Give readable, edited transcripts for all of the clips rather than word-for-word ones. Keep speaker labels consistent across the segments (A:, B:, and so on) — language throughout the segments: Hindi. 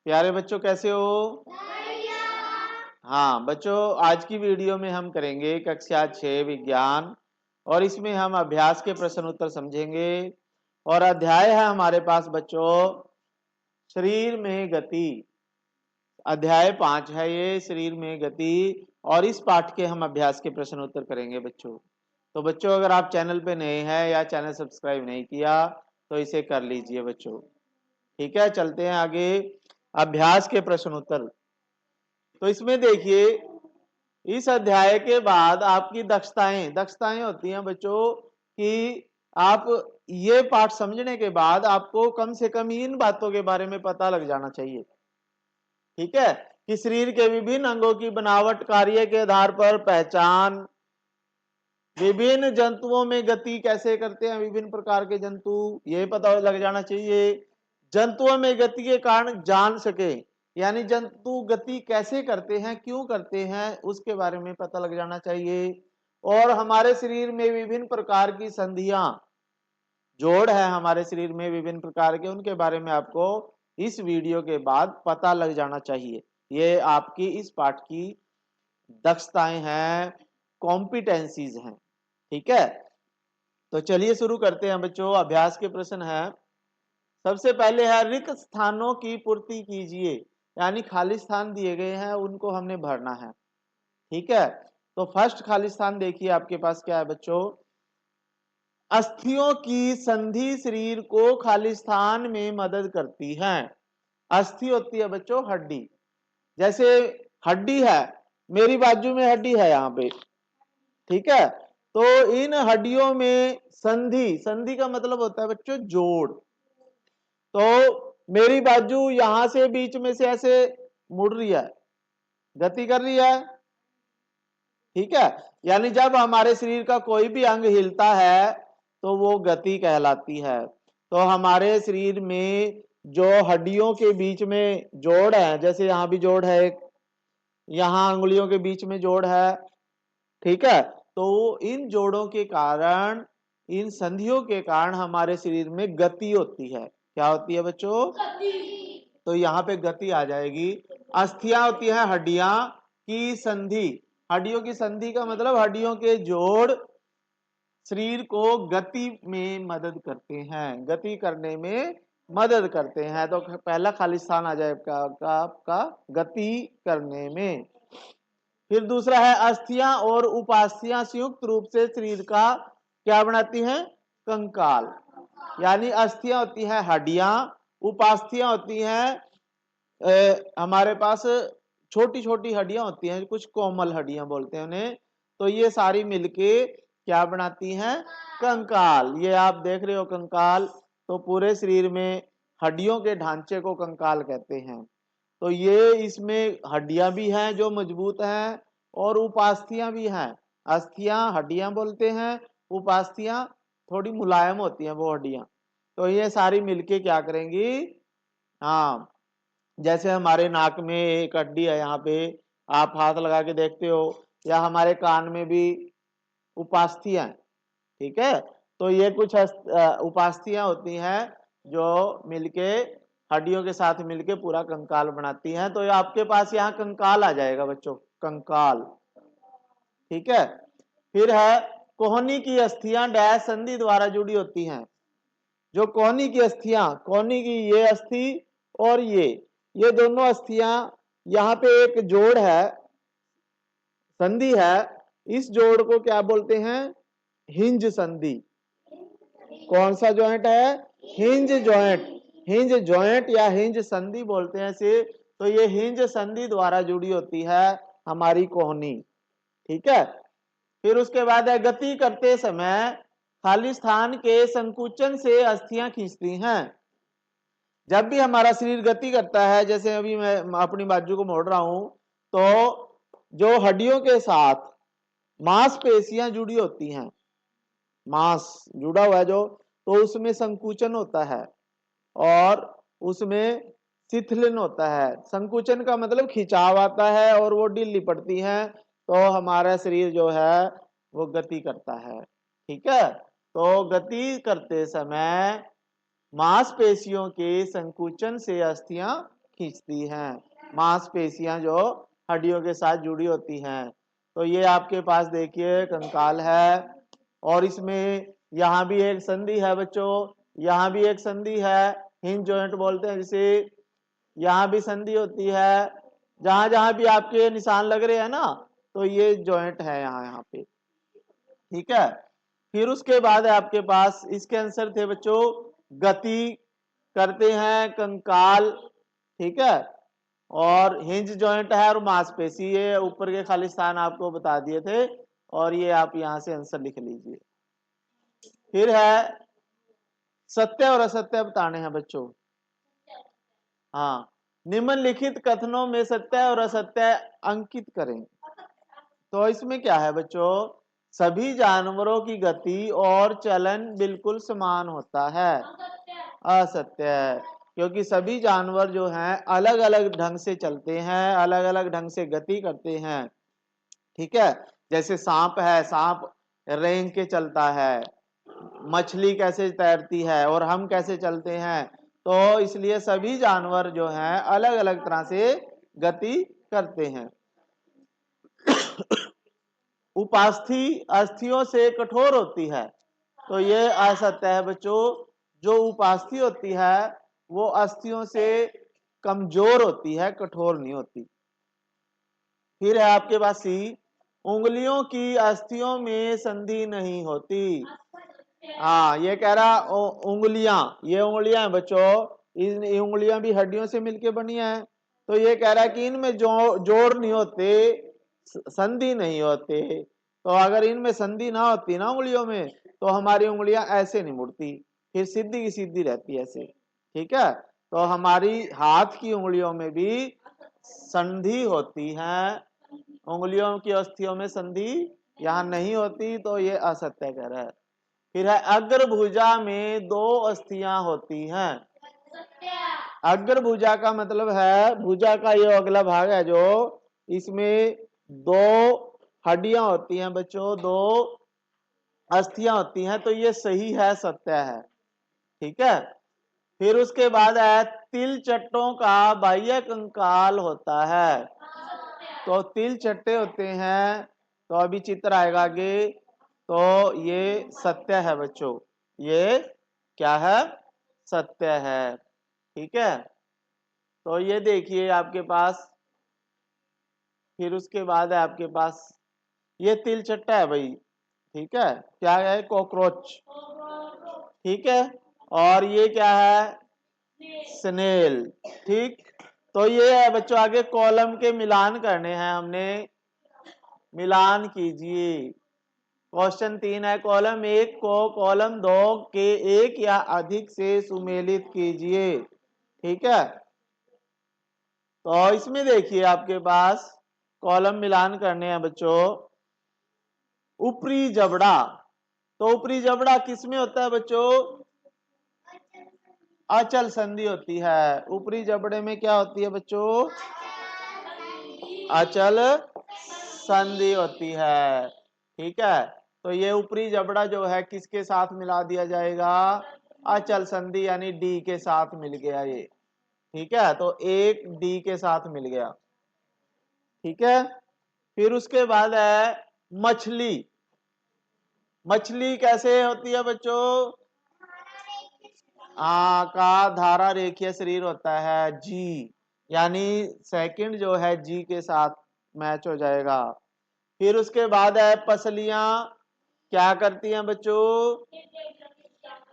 A: प्यारे बच्चों कैसे हो? हाँ बच्चों, आज की वीडियो में हम करेंगे कक्षा 6 विज्ञान और इसमें हम अभ्यास के प्रश्न उत्तर समझेंगे। और अध्याय है हमारे पास बच्चों शरीर में गति। अध्याय 5 है ये, शरीर में गति। और इस पाठ के हम अभ्यास के प्रश्न उत्तर करेंगे बच्चों। तो बच्चों, अगर आप चैनल पे नए हैं या चैनल सब्सक्राइब नहीं किया तो इसे कर लीजिए बच्चों। ठीक है, चलते हैं आगे अभ्यास के प्रश्न उत्तर। तो इसमें देखिए, इस अध्याय के बाद आपकी दक्षताएं दक्षताएं होती हैं बच्चों कि आप ये पाठ समझने के बाद आपको कम से कम इन बातों के बारे में पता लग जाना चाहिए। ठीक है, कि शरीर के विभिन्न अंगों की बनावट, कार्य के आधार पर पहचान, विभिन्न जंतुओं में गति कैसे करते हैं विभिन्न प्रकार के जंतु, ये पता लग जाना चाहिए। जंतुओं में गति के कारण जान सके, यानी जंतु गति कैसे करते हैं, क्यों करते हैं, उसके बारे में पता लग जाना चाहिए। और हमारे शरीर में विभिन्न प्रकार की संधियां, जोड़ है हमारे शरीर में विभिन्न प्रकार के, उनके बारे में आपको इस वीडियो के बाद पता लग जाना चाहिए। ये आपकी इस पाठ की दक्षताएं हैं, कॉम्पिटेंसीज हैं। ठीक है, तो चलिए शुरू करते हैं बच्चों। अभ्यास के प्रश्न है, सबसे पहले है रिक्त स्थानों की पूर्ति कीजिए, यानी खाली स्थान दिए गए हैं उनको हमने भरना है। ठीक है, तो फर्स्ट खाली स्थान देखिए आपके पास क्या है बच्चों। अस्थियों की संधि शरीर को खाली स्थान में मदद करती है। अस्थि होती है बच्चों हड्डी, जैसे हड्डी है, मेरी बाजू में हड्डी है यहाँ पे। ठीक है, तो इन हड्डियों में संधि, संधि का मतलब होता है बच्चों जोड़। तो मेरी बाजू यहां से बीच में से ऐसे मुड़ रही है, गति कर रही है। ठीक है, यानी जब हमारे शरीर का कोई भी अंग हिलता है तो वो गति कहलाती है। तो हमारे शरीर में जो हड्डियों के बीच में जोड़ है, जैसे यहाँ भी जोड़ है एक, यहाँ अंगुलियों के बीच में जोड़ है। ठीक है, तो इन जोड़ों के कारण, इन संधियों के कारण हमारे शरीर में गति होती है। क्या होती है बच्चों? तो यहाँ पे गति आ जाएगी। अस्थियां होती है हड्डियां की संधि, हड्डियों की संधि का मतलब हड्डियों के जोड़ शरीर को गति में मदद करते हैं, गति करने में मदद करते हैं। तो पहला खाली स्थान आ जाएगा आपका गति करने में। फिर दूसरा है अस्थियां और उपास्थियां संयुक्त रूप से शरीर का क्या बनाती हैं? कंकाल। यानी अस्थियां होती हैं हड्डियां, उपास्थियां होती हैं हमारे पास छोटी छोटी हड्डियां होती हैं, कुछ कोमल हड्डियां बोलते हैं उन्हें। तो ये सारी मिलके क्या बनाती हैं? कंकाल। ये आप देख रहे हो कंकाल, तो पूरे शरीर में हड्डियों के ढांचे को कंकाल कहते हैं। तो ये इसमें हड्डियां भी हैं जो मजबूत हैं और उपास्थियां भी हैं। अस्थियां हड्डियां बोलते हैं, उपास्थियां थोड़ी मुलायम होती हैं वो हड्डियां। तो ये सारी मिलके क्या करेंगी? हाँ, जैसे हमारे नाक में एक हड्डी है यहाँ पे, आप हाथ लगा के देखते हो, या हमारे कान में भी उपास्थियां। ठीक है, तो ये कुछ उपास्थियां होती हैं जो मिलके हड्डियों के साथ मिलके पूरा कंकाल बनाती हैं। तो आपके पास यहाँ कंकाल आ जाएगा बच्चों, कंकाल। ठीक है, फिर है कोहनी की अस्थियां डैश संधि द्वारा जुड़ी होती हैं। जो कोहनी की अस्थियां, कोहनी की ये अस्थि और ये दोनों अस्थियां, यहाँ पे एक जोड़ है, संधि है, इस जोड़ को क्या बोलते हैं? हिंज संधि। कौन सा जॉइंट है? Hinge joint. हिंज जॉइंट या हिंज संधि बोलते हैं इसे। तो ये हिंज संधि द्वारा जुड़ी होती है हमारी कोहनी। ठीक है, फिर उसके बाद है गति करते समय खाली स्थान के संकुचन से अस्थियां खींचती हैं। जब भी हमारा शरीर गति करता है, जैसे अभी मैं अपनी बाजू को मोड़ रहा हूं, तो जो हड्डियों के साथ मांसपेशियां जुड़ी होती हैं, मांस जुड़ा हुआ है जो, तो उसमें संकुचन होता है और उसमें शिथिलन होता है। संकुचन का मतलब खिंचाव आता है और वो ढीली पड़ती है, तो हमारा शरीर जो है वो गति करता है। ठीक है, तो गति करते समय मांसपेशियों के संकुचन से अस्थियां खींचती हैं, मांसपेशियां जो हड्डियों के साथ जुड़ी होती हैं। तो ये आपके पास देखिए कंकाल है, और इसमें यहाँ भी एक संधि है बच्चों, यहाँ भी एक संधि है, हिंज जॉइंट बोलते हैं जिसे। यहाँ भी संधि होती है, जहां जहां भी आपके निशान लग रहे हैं ना, तो ये जॉइंट है यहाँ यहाँ पे, ठीक है। फिर उसके बाद है आपके पास, इसके आंसर थे बच्चों, गति करते हैं कंकाल, ठीक है, और हिंज जॉइंट है, और मांसपेशी, ये ऊपर के खाली स्थान आपको बता दिए थे, और ये आप यहां से आंसर लिख लीजिए। फिर है सत्य और असत्य बताने हैं बच्चों। हाँ, निम्नलिखित कथनों में सत्य और असत्य अंकित करें। तो इसमें क्या है बच्चों, सभी जानवरों की गति और चलन बिल्कुल समान होता है। असत्य है, क्योंकि सभी जानवर जो हैं अलग अलग ढंग से चलते हैं, अलग अलग ढंग से गति करते हैं, ठीक है। जैसे सांप है, सांप रेंग के चलता है, मछली कैसे तैरती है, और हम कैसे चलते हैं। तो इसलिए सभी जानवर जो हैं अलग अलग तरह से गति करते हैं। उपास्थि अस्थियों से कठोर होती है, तो ये असत्य है बच्चों। जो उपास्थि होती है वो अस्थियों से कमजोर होती है, कठोर नहीं होती। फिर है आपके पास सी, उंगलियों की अस्थियों में संधि नहीं होती। हाँ, ये कह रहा उंगलियां, ये उंगलियां हैं बच्चों, इन उंगलियां भी हड्डियों से मिलके बनी है। तो ये कह रहा है कि इनमें जोड़ नहीं होते, संधि नहीं होते। तो अगर इनमें संधि ना होती ना उंगलियों में, तो हमारी उंगलियां ऐसे नहीं मुड़ती, फिर सीधी की सीधी रहती है ऐसे, ठीक है। तो हमारी हाथ की उंगलियों में भी संधि होती है, उंगलियों की अस्थियों में संधि यहाँ नहीं होती, तो ये असत्य कह रहा है। फिर है अग्रभुजा में दो अस्थियां होती हैं। अग्रभुजा का मतलब है, भुजा का ये अगला भाग है जो, इसमें दो हड्डियां होती हैं बच्चों, दो अस्थियां होती हैं, तो ये सही है, सत्य है, ठीक है। फिर उसके बाद है तिल चट्टों का बाह्य कंकाल होता है। तो तिल चट्टे होते हैं, तो अभी चित्र आएगा आगे, तो ये सत्य है बच्चों, ये क्या है, सत्य है, ठीक है। तो ये देखिए आपके पास, फिर उसके बाद है आपके पास, ये तिल चट्टा है भाई, ठीक है, क्या है, कॉकरोच, ठीक है। और ये क्या है, स्नेल, ठीक। तो ये है बच्चों, आगे कॉलम के मिलान करने हैं हमने, मिलान कीजिए। क्वेश्चन 3 है, कॉलम 1 को कॉलम 2 के एक या अधिक से सुमेलित कीजिए, ठीक है। तो इसमें देखिए आपके पास कॉलम मिलान करने हैं बच्चों। ऊपरी जबड़ा, तो ऊपरी जबड़ा किसमें होता है बच्चों, अचल संधि होती है। ऊपरी जबड़े में क्या होती है बच्चों, अचल संधि होती है, ठीक है। तो ये ऊपरी जबड़ा जो है किसके साथ मिला दिया जाएगा, अचल संधि यानी डी के साथ मिल गया ये, ठीक है। तो एक डी के साथ मिल गया, ठीक है। फिर उसके बाद है मछली। मछली कैसे होती है बच्चों, का धारा रेखीय शरीर होता है, जी, यानी सेकंड जो है जी के साथ मैच हो जाएगा। फिर उसके बाद है पसलियां, क्या करती हैं बच्चों,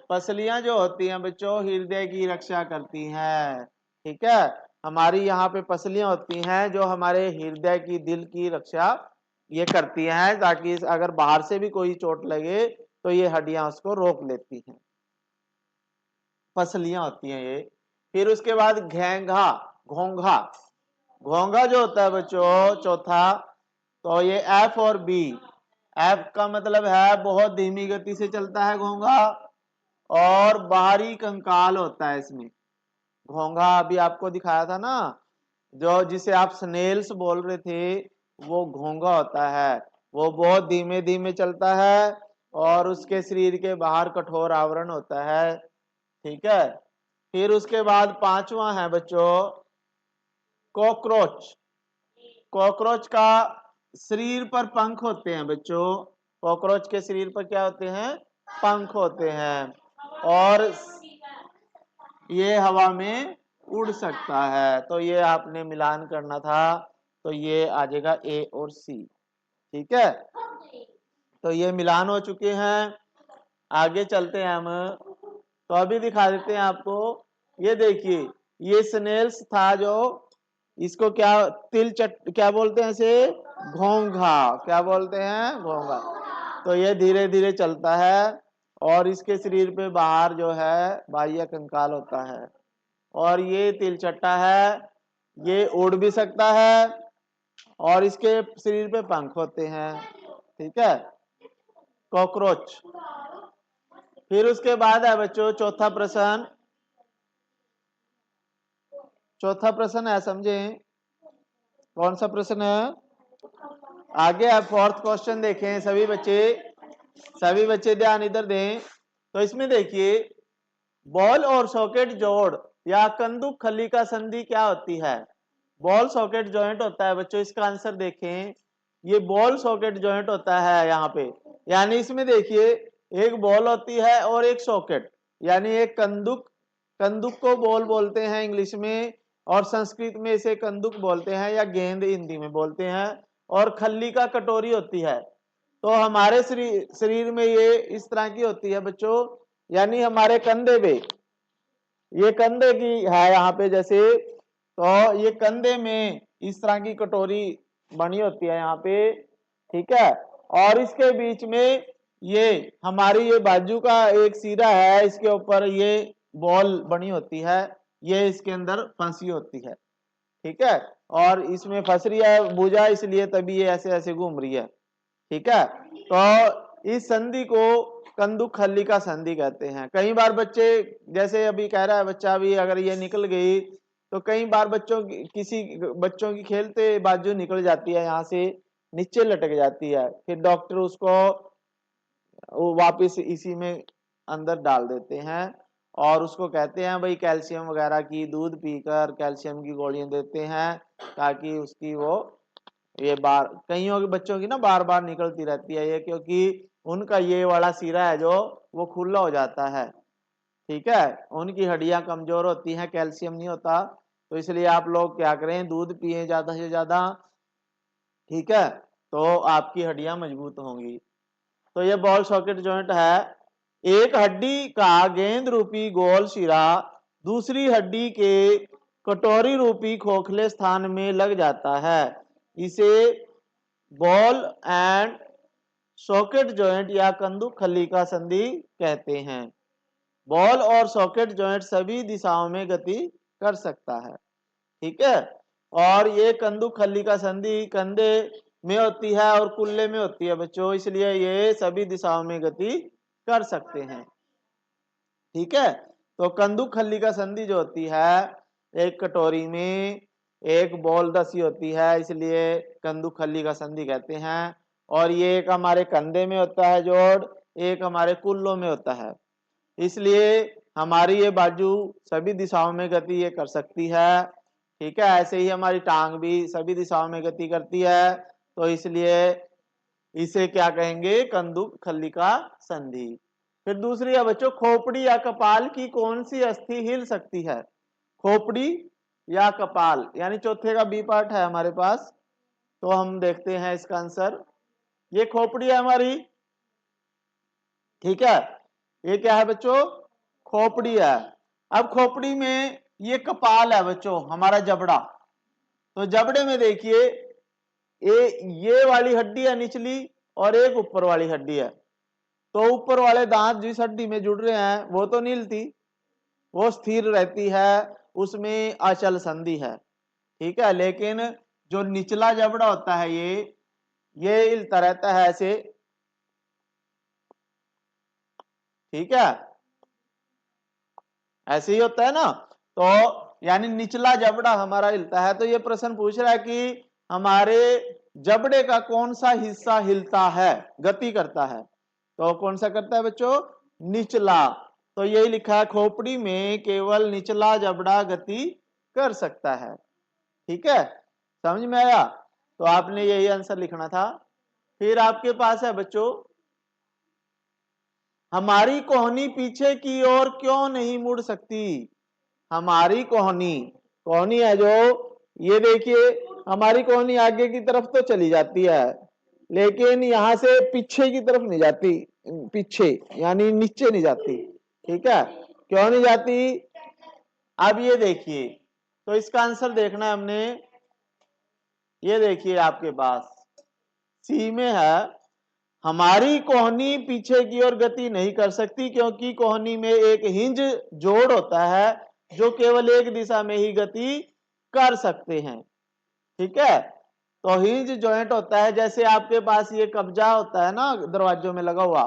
A: पसलियां जो होती हैं बच्चों हृदय की रक्षा करती हैं, ठीक है। हमारी यहाँ पे पसलियां होती हैं जो हमारे हृदय की, दिल की रक्षा ये करती हैं, ताकि अगर बाहर से भी कोई चोट लगे तो ये हड्डियां उसको रोक लेती हैं, पसलियां होती हैं ये। फिर उसके बाद घेंघा, घोंघा, घोंघा जो होता है बच्चों चौथा, तो ये एफ और बी, एफ का मतलब है बहुत धीमी गति से चलता है घोंघा, और बाहरी कंकाल होता है इसमें। घोंघा अभी आपको दिखाया था ना, जो जिसे आप स्नेल्स बोल रहे थे, वो घोंघा होता है, वो बहुत धीमे धीमे चलता है, और उसके शरीर के बाहर कठोर आवरण होता है, ठीक है। फिर उसके बाद पांचवा है बच्चों कॉकरोच, कॉकरोच का शरीर पर पंख होते हैं बच्चों। कॉकरोच के शरीर पर क्या होते हैं? पंख होते हैं, और ये हवा में उड़ सकता है। तो ये आपने मिलान करना था, तो ये आ जाएगा ए और सी। ठीक है, तो ये मिलान हो चुके हैं। आगे चलते हैं हम, तो अभी दिखा देते हैं आपको। ये देखिए, ये स्नेल्स था जो, इसको क्या क्या बोलते हैं इसे? घोंघा। क्या बोलते हैं? घोंघा। तो ये धीरे धीरे चलता है, और इसके शरीर पे बाहर जो है बाह्य कंकाल होता है, और ये तिलचट्टा है, ये उड़ भी सकता है, और इसके शरीर पे पंख होते हैं। ठीक है, कॉकरोच। फिर उसके बाद है बच्चों चौथा प्रश्न। चौथा प्रश्न है, समझे कौन सा प्रश्न है? आगे आप फोर्थ क्वेश्चन देखें सभी बच्चे ध्यान इधर दें। तो इसमें देखिए, बॉल और सॉकेट जोड़ या कंदुक खली का संधि क्या होती है? बॉल सॉकेट जॉइंट होता है बच्चों, इसका आंसर देखें। ये बॉल सॉकेट जॉइंट होता है यहाँ पे, यानी इसमें देखिए एक बॉल होती है और एक सॉकेट, यानी एक कंदुक, कंदुक को बॉल बोलते हैं इंग्लिश में, और संस्कृत में इसे कंदुक बोलते हैं, या गेंद हिंदी में बोलते हैं, और खल्ली का कटोरी होती है। तो हमारे शरीर में ये इस तरह की होती है बच्चों, यानी हमारे कंधे पे, ये कंधे की है यहाँ पे जैसे, तो ये कंधे में इस तरह की कटोरी बनी होती है यहाँ पे। ठीक है, और इसके बीच में ये हमारी ये बाजू का एक सिरा है, इसके ऊपर ये बॉल बनी होती है, ये इसके अंदर फंसी होती है। ठीक है, और इसमें फंस रही है भुजा, इसलिए तभी ये ऐसे ऐसे घूम रही है। ठीक है, तो इस संधि को कंदुक खल्ली का संधि कहते हैं। कई बार बच्चे, जैसे अभी कह रहा है बच्चा भी, अगर ये निकल गई तो कई बार किसी बच्चों की खेलते बाजू निकल जाती है, यहाँ से नीचे लटक जाती है, फिर डॉक्टर उसको वो वापस इसी में अंदर डाल देते हैं, और उसको कहते हैं भाई कैल्शियम वगैरह की, दूध पीकर कैल्शियम की गोलियां देते हैं, ताकि उसकी वो ये बार कईयों के बच्चों की ना बार बार निकलती रहती है ये, क्योंकि उनका ये वाला सिरा है जो वो खुला हो जाता है। ठीक है, उनकी हड्डियां कमजोर होती हैं, कैल्शियम नहीं होता, तो इसलिए आप लोग क्या करें, दूध पिए ज्यादा से ज्यादा। ठीक है, तो आपकी हड्डियां मजबूत होंगी। तो ये बॉल सॉकेट जॉइंट है। एक हड्डी का गेंद रूपी गोल सिरा दूसरी हड्डी के कटोरी रूपी खोखले स्थान में लग जाता है, इसे बॉल एंड सॉकेट जॉइंट या कंदुक खली का संधि कहते हैं। बॉल और सॉकेट जॉइंट सभी दिशाओं में गति कर सकता है। ठीक है, और ये कंदुक खली का संधि कंधे में होती है और कुल्ले में होती है बच्चों, इसलिए ये सभी दिशाओं में गति कर सकते हैं। ठीक है, तो कंदुक खली का संधि जो होती है, एक कटोरी में एक बॉल दसी होती है, इसलिए कंदुक खली का संधि कहते हैं। और ये एक हमारे कंधे में होता है जोड़, एक हमारे कुल्लों में होता है, इसलिए हमारी ये बाजू सभी दिशाओं में गति ये कर सकती है। ठीक है, ऐसे ही हमारी टांग भी सभी दिशाओं में गति करती है, तो इसलिए इसे क्या कहेंगे, कंदुक खली का संधि। फिर दूसरी है बच्चों, खोपड़ी या कपाल की कौन सी अस्थि हिल सकती है? खोपड़ी या कपाल, यानी चौथे का बी पार्ट है हमारे पास, तो हम देखते हैं इसका आंसर। ये खोपड़ी है हमारी। ठीक है, ये क्या है बच्चों? खोपड़ी है। अब खोपड़ी में ये कपाल है बच्चों, हमारा जबड़ा। तो जबड़े में देखिए, ये वाली हड्डी है निचली, और एक ऊपर वाली हड्डी है। तो ऊपर वाले दांत जिस हड्डी में जुड़ रहे हैं वो तो नहीं हिलती, वो स्थिर रहती है, उसमें अचल संधि है। ठीक है, लेकिन जो निचला जबड़ा होता है ये हिलता रहता है ऐसे। ठीक है, ऐसे ही होता है ना, तो यानी निचला जबड़ा हमारा हिलता है। तो ये प्रश्न पूछ रहा है कि हमारे जबड़े का कौन सा हिस्सा हिलता है, गति करता है? तो कौन सा करता है बच्चों? निचला। तो यही लिखा है, खोपड़ी में केवल निचला जबड़ा गति कर सकता है। ठीक है, समझ में आया? तो आपने यही आंसर लिखना था। फिर आपके पास है बच्चों, हमारी कोहनी पीछे की ओर क्यों नहीं मुड़ सकती? हमारी कोहनी, कोहनी है जो, ये देखिए हमारी कोहनी आगे की तरफ तो चली जाती है, लेकिन यहां से पीछे की तरफ नहीं जाती, पीछे यानी नीचे नहीं जाती। ठीक है, क्यों नहीं जाती? अब ये देखिए, तो इसका आंसर देखना है हमने। ये देखिए आपके पास सी में है, हमारी कोहनी पीछे की ओर गति नहीं कर सकती क्योंकि कोहनी में एक हिंज जोड़ होता है जो केवल एक दिशा में ही गति कर सकते हैं। ठीक है, तो हिंज जॉइंट होता है, जैसे आपके पास ये कब्जा होता है ना दरवाजों में लगा हुआ,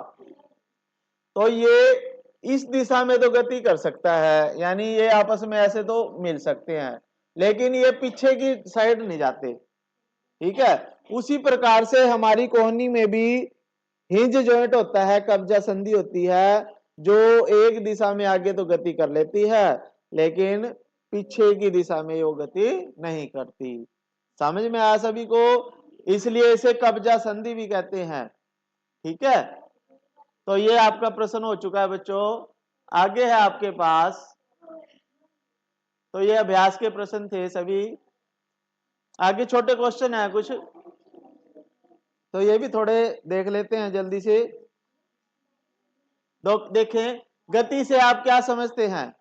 A: तो ये इस दिशा में तो गति कर सकता है, यानी ये आपस में ऐसे तो मिल सकते हैं, लेकिन ये पीछे की साइड नहीं जाते। ठीक है, उसी प्रकार से हमारी कोहनी में भी हिंज जॉइंट होता है, कब्जा संधि होती है, जो एक दिशा में आगे तो गति कर लेती है, लेकिन पीछे की दिशा में वो गति नहीं करती। समझ में आया सभी को? इसलिए इसे कब्जा संधि भी कहते हैं। ठीक है, तो ये आपका प्रश्न हो चुका है बच्चों। आगे है आपके पास, तो ये अभ्यास के प्रश्न थे सभी। आगे छोटे क्वेश्चन है कुछ, तो ये भी थोड़े देख लेते हैं जल्दी से। देखें, गति से आप क्या समझते हैं?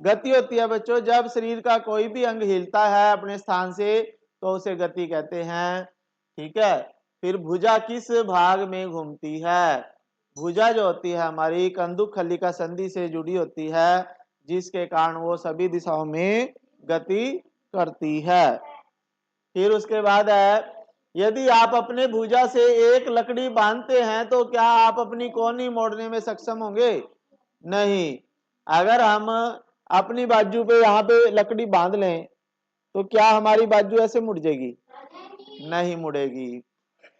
A: गति होती है बच्चों जब शरीर का कोई भी अंग हिलता है अपने स्थान से, तो उसे गति कहते हैं। ठीक है, फिर भुजा किस भाग में घूमती है? भुजा जो होती है हमारी कंदुक खल्लिका संधि से जुड़ी होती है, जिसके कारण वो सभी दिशाओं में गति करती है। फिर उसके बाद है, यदि आप अपने भुजा से एक लकड़ी बांधते हैं तो क्या आप अपनी कोहनी मोड़ने में सक्षम होंगे? नहीं। अगर हम अपनी बाजू पे यहाँ पे लकड़ी बांध लें तो क्या हमारी बाजू ऐसे मुड़ जाएगी? नहीं मुड़ेगी।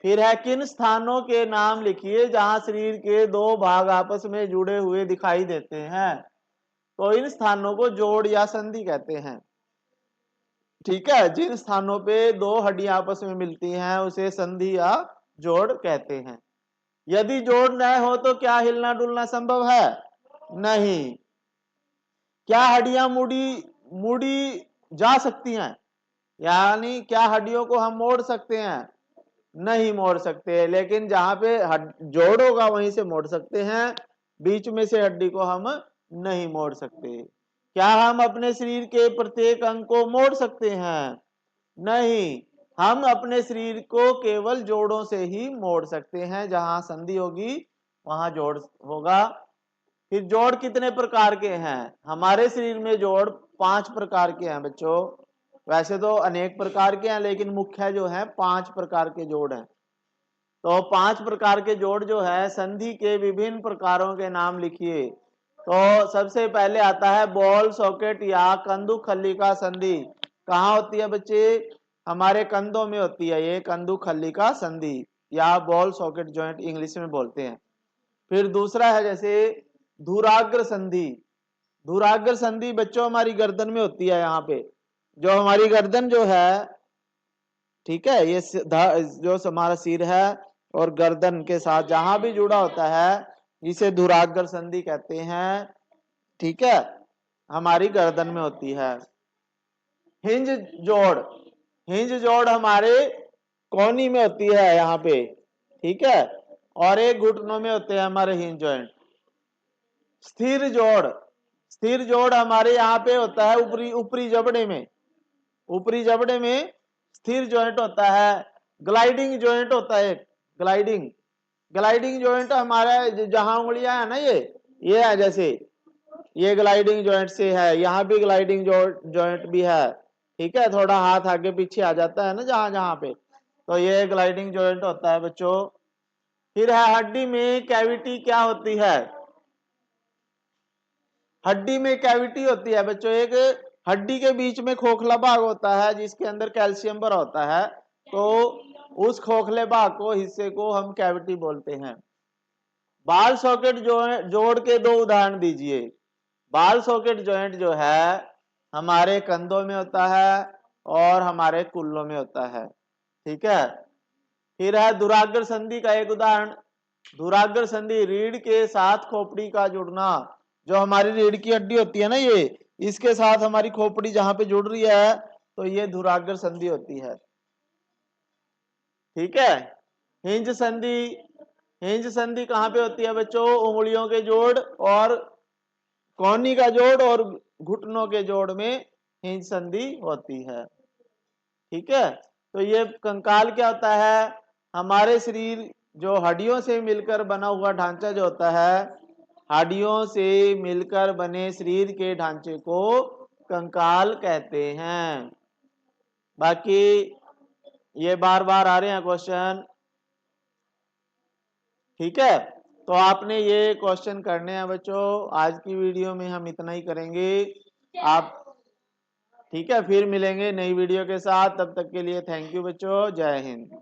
A: फिर है, किन स्थानों के नाम लिखिए जहां शरीर के दो भाग आपस में जुड़े हुए दिखाई देते हैं? तो इन स्थानों को जोड़ या संधि कहते हैं। ठीक है, जिन स्थानों पे दो हड्डियां आपस में मिलती हैं उसे संधि या जोड़ कहते हैं। यदि जोड़ न हो तो क्या हिलना डुलना संभव है? नहीं। क्या हड्डियां मुड़ी मुड़ी जा सकती हैं? यानी क्या हड्डियों को हम मोड़ सकते हैं? नहीं मोड़ सकते, लेकिन जहां पे जोड़ होगा वहीं से मोड़ सकते हैं, बीच में से हड्डी को हम नहीं मोड़ सकते। क्या हम अपने शरीर के प्रत्येक अंग को मोड़ सकते हैं? नहीं, हम अपने शरीर को केवल जोड़ों से ही मोड़ सकते हैं, जहां संधि होगी वहां जोड़ होगा। फिर जोड़ कितने प्रकार के हैं? हमारे शरीर में जोड़ 5 प्रकार के हैं बच्चों। वैसे तो अनेक प्रकार के हैं, लेकिन मुख्य जो है 5 प्रकार के जोड़ हैं। तो 5 प्रकार के जोड़ जो है, संधि के विभिन्न प्रकारों के नाम लिखिए। तो सबसे पहले आता है बॉल सॉकेट या कंदुक खल्लिका संधि। कहाँ होती है बच्चे? हमारे कंधों में होती है ये कंदुक खल्लिका संधि, या बॉल सॉकेट जॉइंट इंग्लिश में बोलते हैं। फिर दूसरा है जैसे धुराग्र संधि। धुराग्र संधि बच्चों हमारी गर्दन में होती है, यहाँ पे जो हमारी गर्दन जो है, ठीक है, ये जो हमारा सिर है और गर्दन के साथ जहां भी जुड़ा होता है इसे धुराग्र संधि कहते हैं। ठीक है, हमारी गर्दन में होती है। हिंज जोड़, हिंज जोड़ हमारे कोहनी में होती है यहाँ पे। ठीक है, और एक घुटनों में होते हैं हमारे हिंज जॉइंट। स्थिर जोड़, स्थिर जोड़ हमारे यहाँ पे होता है ऊपरी ऊपरी जबड़े में। ऊपरी जबड़े में स्थिर जॉइंट होता है। ग्लाइडिंग जॉइंट होता है, ग्लाइडिंग, ग्लाइडिंग जॉइंट हमारा जहां उंगलियां है ना, ये है, जैसे ये ग्लाइडिंग जॉइंट से है, यहाँ भी ग्लाइडिंग जॉइंट भी है। ठीक है, थोड़ा हाथ आगे पीछे आ जाता है ना जहां जहां पे, तो ये ग्लाइडिंग जॉइंट होता है बच्चों। फिर है, हड्डी में कैविटी क्या होती है? हड्डी में कैविटी होती है बच्चों, एक हड्डी के बीच में खोखला भाग होता है जिसके अंदर कैल्शियम भरा होता है, तो उस खोखले भाग को, हिस्से को हम कैविटी बोलते हैं। बाल सॉकेट जोड़ के 2 उदाहरण दीजिए। बाल सॉकेट जॉइंट जो है हमारे कंधों में होता है, और हमारे कुल्लों में होता है। ठीक है, फिर है दुराग्र संधि का एक उदाहरण। दुराग्र संधि रीढ़ के साथ खोपड़ी का जुड़ना। जो हमारी रीढ़ की हड्डी होती है ना, ये इसके साथ हमारी खोपड़ी जहां पे जुड़ रही है, तो ये दुराग्र संधि होती है। ठीक है, हिंज संधि। हिंज संधि कहां पे होती है बच्चों? उंगलियों के जोड़ और कौनी का जोड़ और घुटनों के जोड़ में हिंज संधि होती है। ठीक है, तो ये कंकाल क्या होता है? हमारे शरीर जो हड्डियों से मिलकर बना हुआ ढांचा जो होता है, हड्डियों से मिलकर बने शरीर के ढांचे को कंकाल कहते हैं। बाकी ये बार बार आ रहे हैं क्वेश्चन। ठीक है, तो आपने ये क्वेश्चन करने हैं बच्चों। आज की वीडियो में हम इतना ही करेंगे। आप ठीक है, फिर मिलेंगे नई वीडियो के साथ। तब तक के लिए थैंक यू बच्चों, जय हिंद।